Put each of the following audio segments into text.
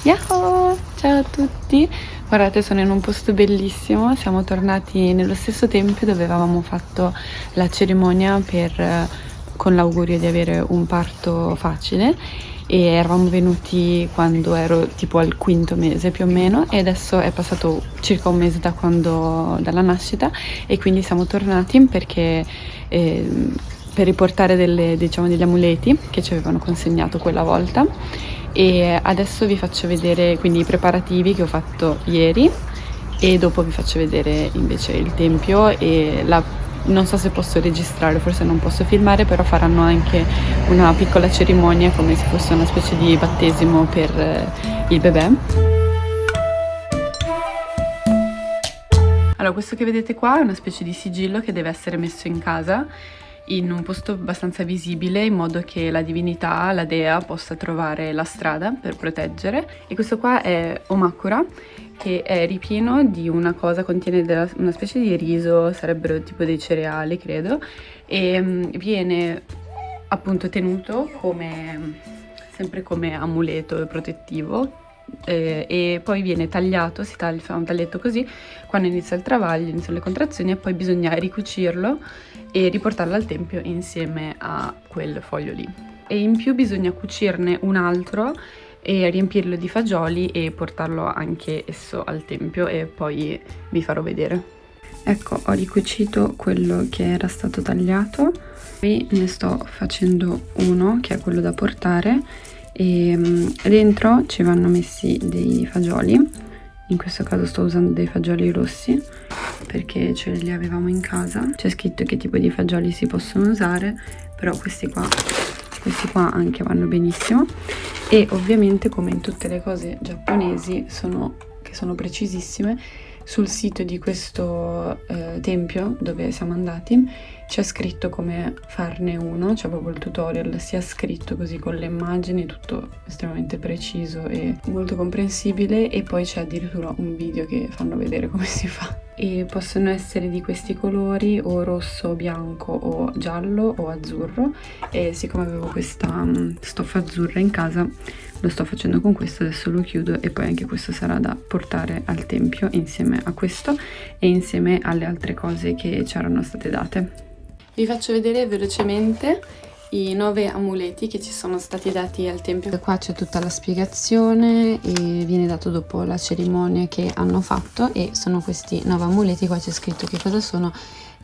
Yahoo! Ciao a tutti! Guardate, sono in un posto bellissimo, siamo tornati nello stesso tempio dove avevamo fatto la cerimonia con l'augurio di avere un parto facile, e eravamo venuti quando ero tipo al quinto mese più o meno, e adesso è passato circa un mese dalla nascita, e quindi siamo tornati per riportare degli amuleti che ci avevano consegnato quella volta. E adesso vi faccio vedere quindi i preparativi che ho fatto ieri, e dopo vi faccio vedere invece il tempio non so se posso registrare, forse non posso filmare, però faranno anche una piccola cerimonia come se fosse una specie di battesimo per il bebè. Allora, questo che vedete qua è una specie di sigillo che deve essere messo in casa in un posto abbastanza visibile, in modo che la divinità, la dea, possa trovare la strada per proteggere. E questo qua è omakura, che è ripieno di una cosa, contiene una specie di riso, sarebbero tipo dei cereali credo, e viene appunto tenuto sempre come amuleto protettivo. E poi viene tagliato, fa un taglietto così quando inizia il travaglio, iniziano le contrazioni, e poi bisogna ricucirlo e riportarlo al tempio insieme a quel foglio lì. E in più bisogna cucirne un altro e riempirlo di fagioli e portarlo anche esso al tempio, e poi vi farò vedere. Ecco, ho ricucito quello che era stato tagliato, qui ne sto facendo uno che è quello da portare, e dentro ci vanno messi dei fagioli. In questo caso sto usando dei fagioli rossi perché ce li avevamo in casa. C'è scritto che tipo di fagioli si possono usare, però questi qua anche vanno benissimo. E ovviamente, come in tutte le cose giapponesi che sono precisissime, sul sito di questo tempio dove siamo andati c'è scritto come farne uno, c'è proprio il tutorial, sia scritto così con le immagini, tutto estremamente preciso e molto comprensibile, e poi c'è addirittura un video che fanno vedere come si fa. E possono essere di questi colori, o rosso, bianco, o giallo o azzurro, e siccome avevo questa stoffa azzurra in casa lo sto facendo con questo. Adesso lo chiudo e poi anche questo sarà da portare al tempio insieme a questo e insieme alle altre cose che ci erano state date. Vi faccio vedere velocemente i 9 amuleti che ci sono stati dati al tempio. Qua c'è tutta la spiegazione e viene dato dopo la cerimonia che hanno fatto, e sono questi 9 amuleti. Qua c'è scritto che cosa sono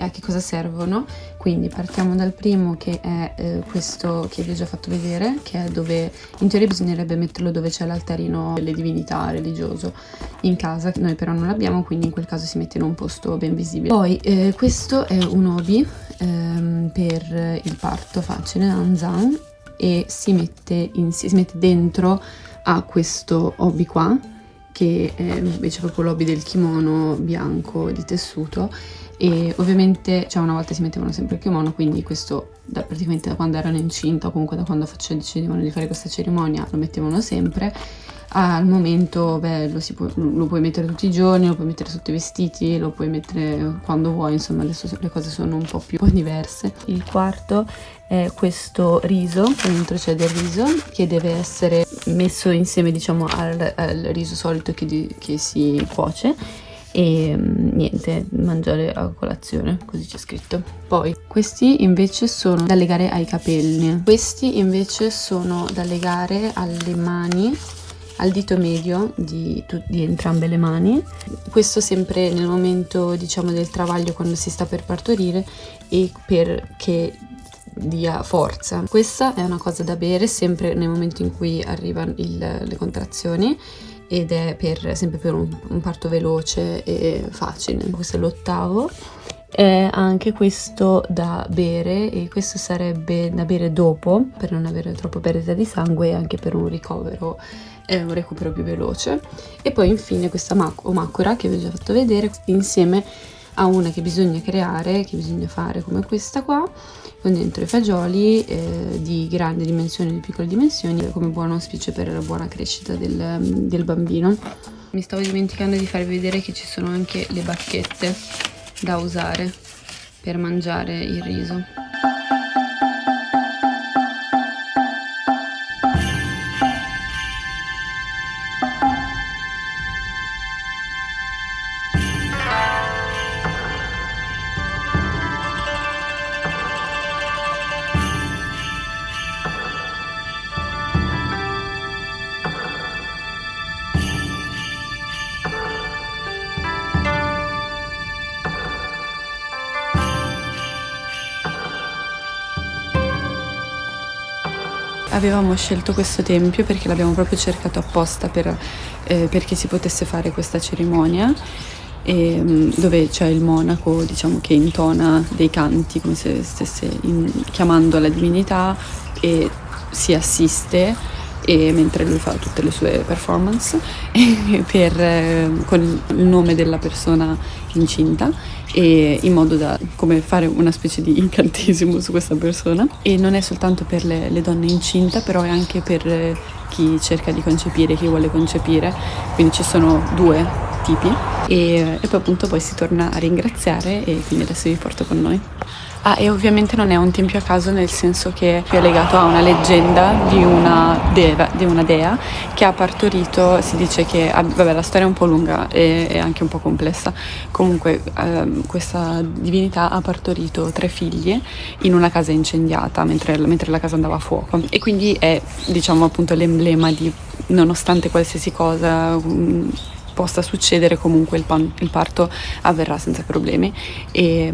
e a che cosa servono. Quindi partiamo dal primo, che è questo che vi ho già fatto vedere, che è dove in teoria bisognerebbe metterlo dove c'è l'altarino delle divinità religioso in casa. Noi però non l'abbiamo, quindi in quel caso si mette in un posto ben visibile. Poi questo è un obi per il parto facile, Anzan, e si mette dentro a questo obi qua, che è invece proprio l'obi del kimono bianco di tessuto. E ovviamente una volta si mettevano sempre il kimono, quindi questo praticamente da quando erano incinta, o comunque da quando decidevano di fare questa cerimonia, lo mettevano sempre. Al momento lo puoi mettere tutti i giorni, lo puoi mettere sotto i vestiti, lo puoi mettere quando vuoi, insomma adesso le cose sono un po' più diverse. Il quarto è questo riso, dentro c'è del riso che deve essere messo insieme al riso solito che si cuoce, e niente, mangiare a colazione, così c'è scritto. Poi questi invece sono da legare ai capelli, questi invece sono da legare alle mani, al dito medio di entrambe le mani. Questo sempre nel momento del travaglio, quando si sta per partorire, e perché dia forza. Questa è una cosa da bere sempre nel momento in cui arrivano le contrazioni, ed è sempre per un parto veloce e facile. Questo è l'8º. È anche questo da bere, e questo sarebbe da bere dopo per non avere troppo perdita di sangue, e anche per un recupero più veloce. E poi infine questa omakura che vi ho già fatto vedere, insieme a una che bisogna fare come questa qua, con dentro i fagioli di grandi dimensioni e di piccole dimensioni, come buon auspicio per la buona crescita del bambino. Mi stavo dimenticando di farvi vedere che ci sono anche le bacchette da usare per mangiare il riso. Avevamo scelto questo tempio perché l'abbiamo proprio cercato apposta perché si potesse fare questa cerimonia, dove c'è il monaco, diciamo, che intona dei canti come se stesse chiamando la divinità e si assiste mentre lui fa tutte le sue performance con il nome della persona incinta, e in modo da come fare una specie di incantesimo su questa persona. E non è soltanto per le donne incinta, però è anche per chi cerca di concepire, chi vuole concepire, quindi ci sono due tipi e poi appunto poi si torna a ringraziare, e quindi adesso vi porto con noi. E ovviamente non è un tempio a caso, nel senso che è legato a una leggenda di una dea che ha partorito, si dice che, vabbè, la storia è un po' lunga e anche un po' complessa, comunque questa divinità ha partorito 3 figlie in una casa incendiata mentre la casa andava a fuoco, e quindi è, diciamo, appunto l'emblema di, nonostante qualsiasi cosa possa succedere, comunque il parto avverrà senza problemi. E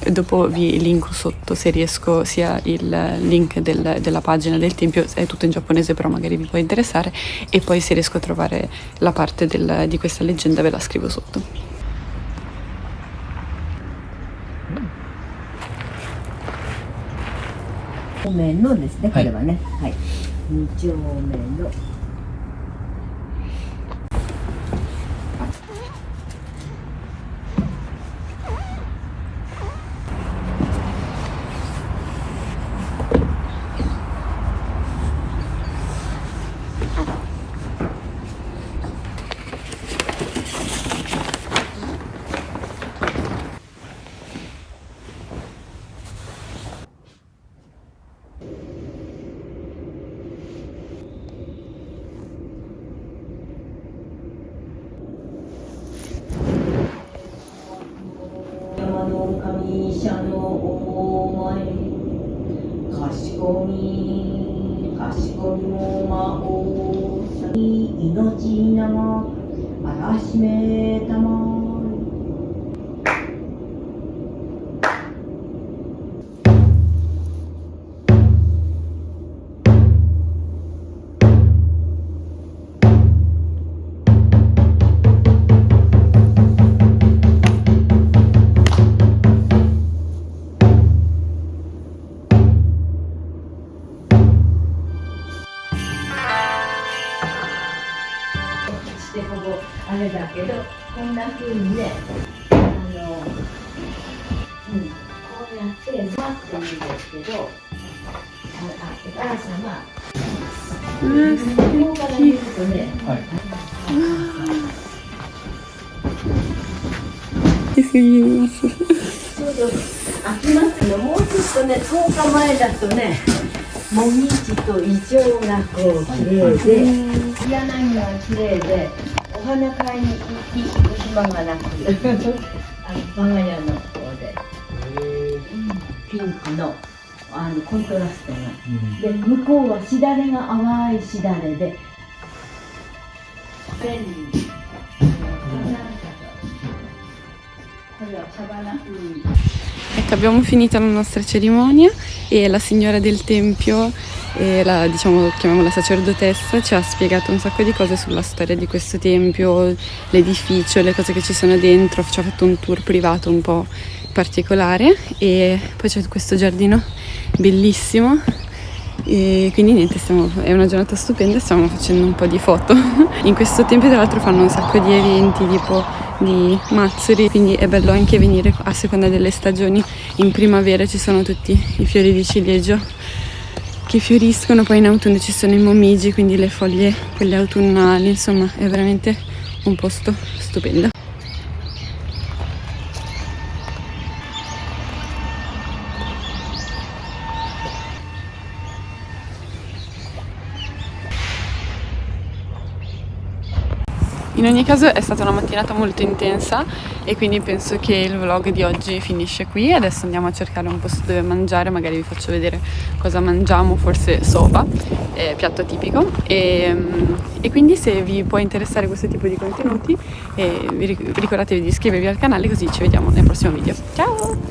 dopo vi linko sotto, se riesco, sia il link della pagina del tempio, è tutto in giapponese però magari vi può interessare, e poi se riesco a trovare la parte di questa leggenda ve la scrivo sotto. 方面のですね、これはね、はい、2丁目の神社の大前かしこみも魔王さに命なまあらしめたましてほぼあれだけど、こんな風にね、こうやってザって言うんですけど、お母様、向こうから見るとね、ちょうど秋祭りのもうちょっとね、10日前だとね、もみじとイチョウがこう綺麗で、柳が綺麗で、お花買いに行く暇がなく我が家の方で、ピンクのコントラストが、で向こうはしだれが淡いしだれで便利。Ecco, abbiamo finito la nostra cerimonia e la signora del tempio, diciamo, chiamiamola sacerdotessa, ci ha spiegato un sacco di cose sulla storia di questo tempio, l'edificio, le cose che ci sono dentro, ci ha fatto un tour privato un po' particolare, e poi c'è questo giardino bellissimo. E quindi niente, è una giornata stupenda, stiamo facendo un po' di foto. In questo tempio tra l'altro fanno un sacco di eventi tipo di matsuri, quindi è bello anche venire a seconda delle stagioni. In primavera ci sono tutti i fiori di ciliegio che fioriscono, poi in autunno ci sono i momiji, quindi le foglie, quelle autunnali, insomma è veramente un posto stupendo. In ogni caso è stata una mattinata molto intensa e quindi penso che il vlog di oggi finisce qui. Adesso andiamo a cercare un posto dove mangiare, magari vi faccio vedere cosa mangiamo, forse soba, piatto tipico, e quindi se vi può interessare questo tipo di contenuti ricordatevi di iscrivervi al canale, così ci vediamo nel prossimo video. Ciao!